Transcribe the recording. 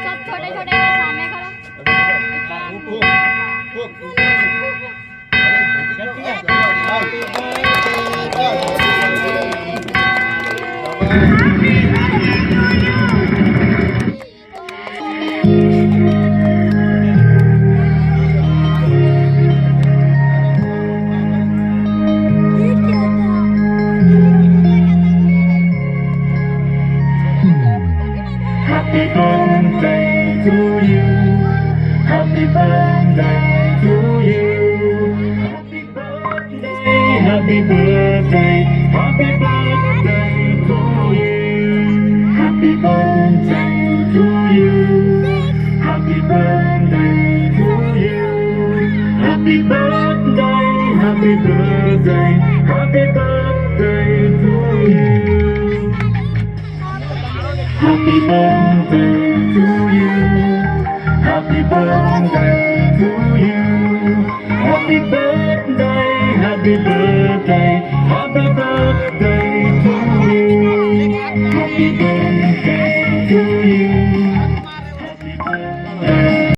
सब छोटे छोटे सामने Happy birthday to you. Happy birthday to you. Happy birthday, happy birthday, happy birthday to you. Happy birthday to you. Happy birthday to you. Happy birthday, happy birthday, happy birthday to you. Happy birthday to you. Happy birthday.